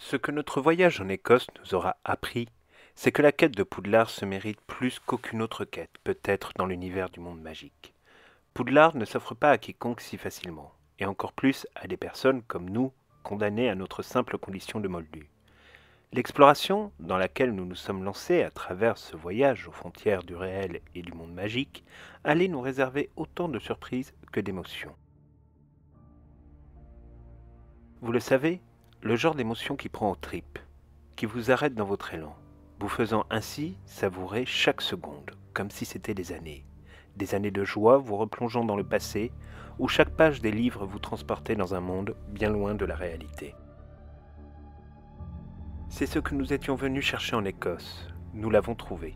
Ce que notre voyage en Écosse nous aura appris, c'est que la quête de Poudlard se mérite plus qu'aucune autre quête, peut-être dans l'univers du monde magique. Poudlard ne s'offre pas à quiconque si facilement, et encore plus à des personnes comme nous, condamnées à notre simple condition de moldus. L'exploration dans laquelle nous nous sommes lancés à travers ce voyage aux frontières du réel et du monde magique allait nous réserver autant de surprises que d'émotions. Vous le savez, le genre d'émotion qui prend aux tripes, qui vous arrête dans votre élan, vous faisant ainsi savourer chaque seconde, comme si c'était des années de joie vous replongeant dans le passé, où chaque page des livres vous transportait dans un monde bien loin de la réalité. C'est ce que nous étions venus chercher en Écosse, nous l'avons trouvé.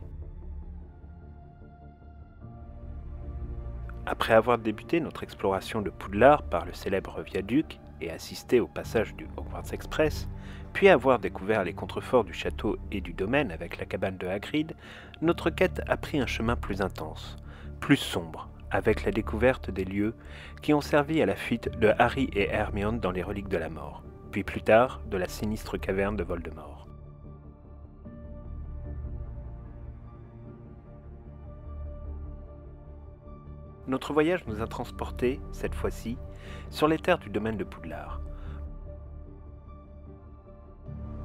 Après avoir débuté notre exploration de Poudlard par le célèbre viaduc et assisté au passage du Hogwarts Express, puis avoir découvert les contreforts du château et du domaine avec la cabane de Hagrid, notre quête a pris un chemin plus intense, plus sombre, avec la découverte des lieux qui ont servi à la fuite de Harry et Hermione dans les reliques de la mort, puis plus tard de la sinistre caverne de Voldemort. Notre voyage nous a transportés, cette fois-ci, sur les terres du domaine de Poudlard.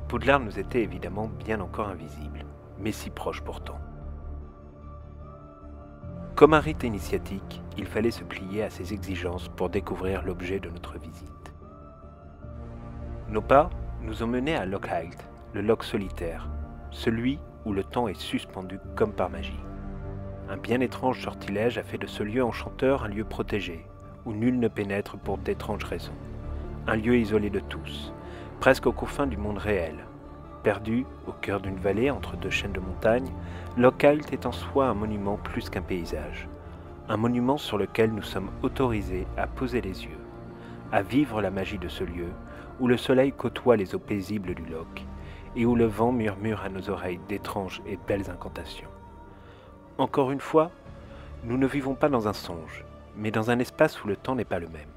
Poudlard nous était évidemment bien encore invisible, mais si proche pourtant. Comme un rite initiatique, il fallait se plier à ses exigences pour découvrir l'objet de notre visite. Nos pas nous ont menés à Lockheath, le loch solitaire, celui où le temps est suspendu comme par magie. Un bien étrange sortilège a fait de ce lieu enchanteur un lieu protégé, où nul ne pénètre pour d'étranges raisons. Un lieu isolé de tous, presque aux confins du monde réel. Perdu au cœur d'une vallée entre deux chaînes de montagnes, Lockheath est en soi un monument plus qu'un paysage. Un monument sur lequel nous sommes autorisés à poser les yeux, à vivre la magie de ce lieu, où le soleil côtoie les eaux paisibles du loch, et où le vent murmure à nos oreilles d'étranges et belles incantations. Encore une fois, nous ne vivons pas dans un songe, mais dans un espace où le temps n'est pas le même.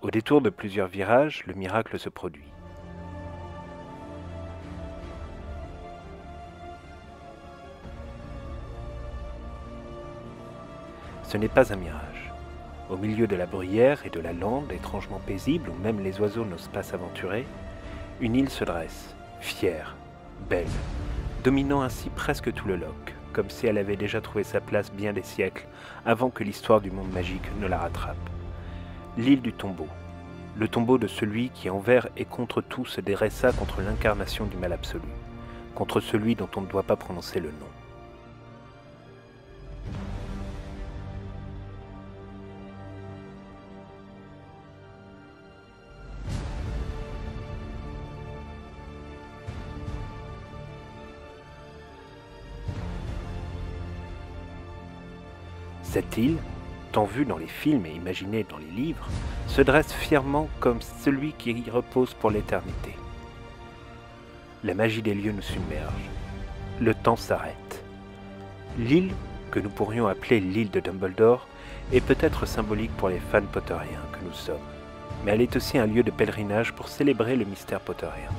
Au détour de plusieurs virages, le miracle se produit. Ce n'est pas un mirage. Au milieu de la bruyère et de la lande étrangement paisible où même les oiseaux n'osent pas s'aventurer, une île se dresse, fière, belle, dominant ainsi presque tout le loch, comme si elle avait déjà trouvé sa place bien des siècles avant que l'histoire du monde magique ne la rattrape. L'île du tombeau, le tombeau de celui qui envers et contre tout se dressa contre l'incarnation du mal absolu, contre celui dont on ne doit pas prononcer le nom. Cette île, tant vue dans les films et imaginée dans les livres, se dresse fièrement comme celui qui y repose pour l'éternité. La magie des lieux nous submerge. Le temps s'arrête. L'île, que nous pourrions appeler l'île de Dumbledore, est peut-être symbolique pour les fans potteriens que nous sommes, mais elle est aussi un lieu de pèlerinage pour célébrer le mystère potterien.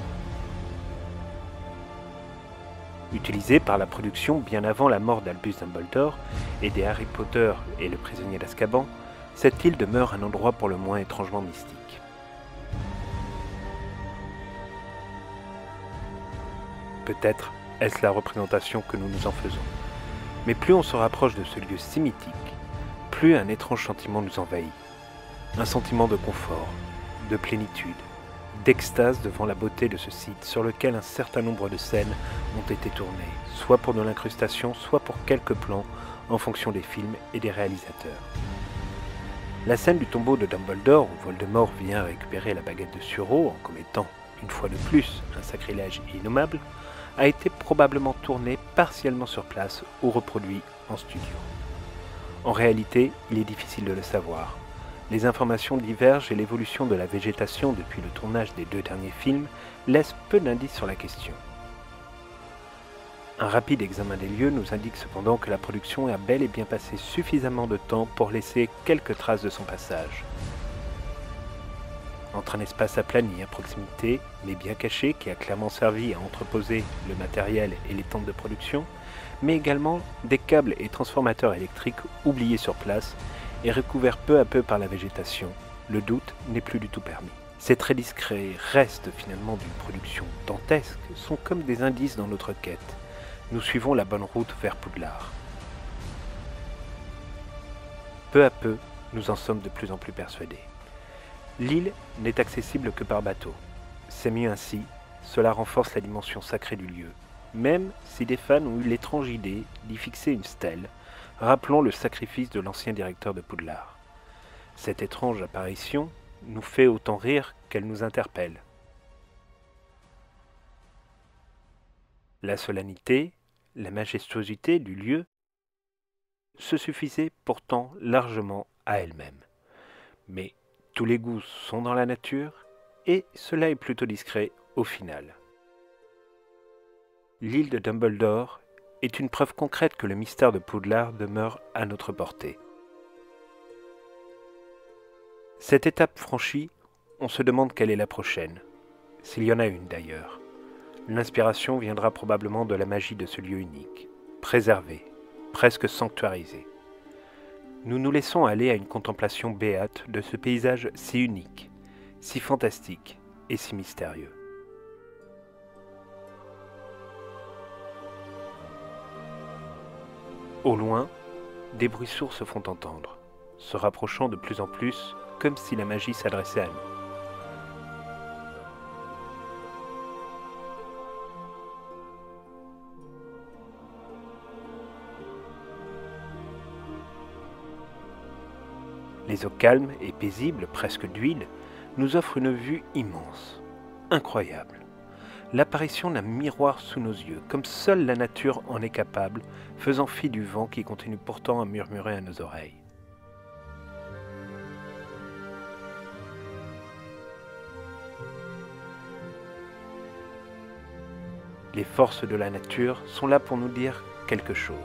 Utilisée par la production bien avant la mort d'Albus Dumbledore et des Harry Potter et le prisonnier d'Azkaban, cette île demeure un endroit pour le moins étrangement mystique. Peut-être est-ce la représentation que nous nous en faisons. Mais plus on se rapproche de ce lieu si mythique, plus un étrange sentiment nous envahit. Un sentiment de confort, de plénitude, d'extase devant la beauté de ce site sur lequel un certain nombre de scènes ont été tournées, soit pour de l'incrustation, soit pour quelques plans en fonction des films et des réalisateurs. La scène du tombeau de Dumbledore où Voldemort vient récupérer la baguette de Suro en commettant, une fois de plus, un sacrilège innommable, a été probablement tournée partiellement sur place ou reproduit en studio. En réalité, il est difficile de le savoir. Les informations divergent et l'évolution de la végétation depuis le tournage des 2 derniers films laisse peu d'indices sur la question. Un rapide examen des lieux nous indique cependant que la production a bel et bien passé suffisamment de temps pour laisser quelques traces de son passage. entre un espace aplani à proximité, mais bien caché, qui a clairement servi à entreposer le matériel et les tentes de production, mais également des câbles et transformateurs électriques oubliés sur place et recouverts peu à peu par la végétation, le doute n'est plus du tout permis. Ces traits discrets, restes finalement d'une production dantesque, sont comme des indices dans notre quête. Nous suivons la bonne route vers Poudlard. Peu à peu, nous en sommes de plus en plus persuadés. L'île n'est accessible que par bateau. C'est mieux ainsi, cela renforce la dimension sacrée du lieu. Même si des fans ont eu l'étrange idée d'y fixer une stèle, rappelant le sacrifice de l'ancien directeur de Poudlard. Cette étrange apparition nous fait autant rire qu'elle nous interpelle. La solennité, la majestuosité du lieu se suffisait pourtant largement à elle-même. Mais tous les goûts sont dans la nature, et cela est plutôt discret au final. L'île de Dumbledore est une preuve concrète que le mystère de Poudlard demeure à notre portée. Cette étape franchie, on se demande quelle est la prochaine, s'il y en a une d'ailleurs. L'inspiration viendra probablement de la magie de ce lieu unique, préservé, presque sanctuarisé. Nous nous laissons aller à une contemplation béate de ce paysage si unique, si fantastique et si mystérieux. Au loin, des bruits sourds se font entendre, se rapprochant de plus en plus, comme si la magie s'adressait à nous. Les eaux calmes et paisibles, presque d'huile, nous offrent une vue immense, incroyable. L'apparition d'un miroir sous nos yeux, comme seule la nature en est capable, faisant fi du vent qui continue pourtant à murmurer à nos oreilles. Les forces de la nature sont là pour nous dire quelque chose.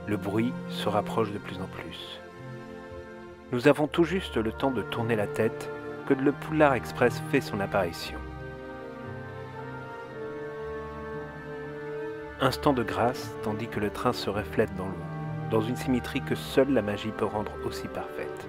Le bruit se rapproche de plus en plus. Nous avons tout juste le temps de tourner la tête que le Poudlard Express fait son apparition. Instant de grâce, tandis que le train se reflète dans l'eau, dans une symétrie que seule la magie peut rendre aussi parfaite.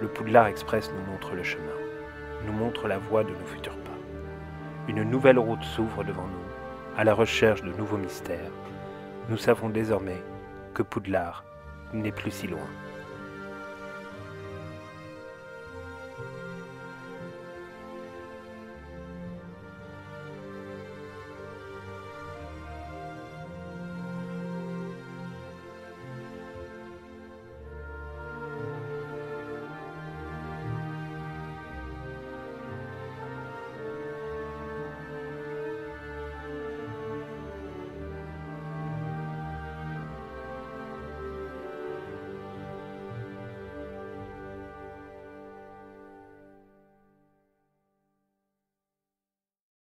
Le Poudlard Express nous montre le chemin, nous montre la voie de nos futurs pas. Une nouvelle route s'ouvre devant nous, à la recherche de nouveaux mystères. Nous savons désormais que Poudlard n'est plus si loin.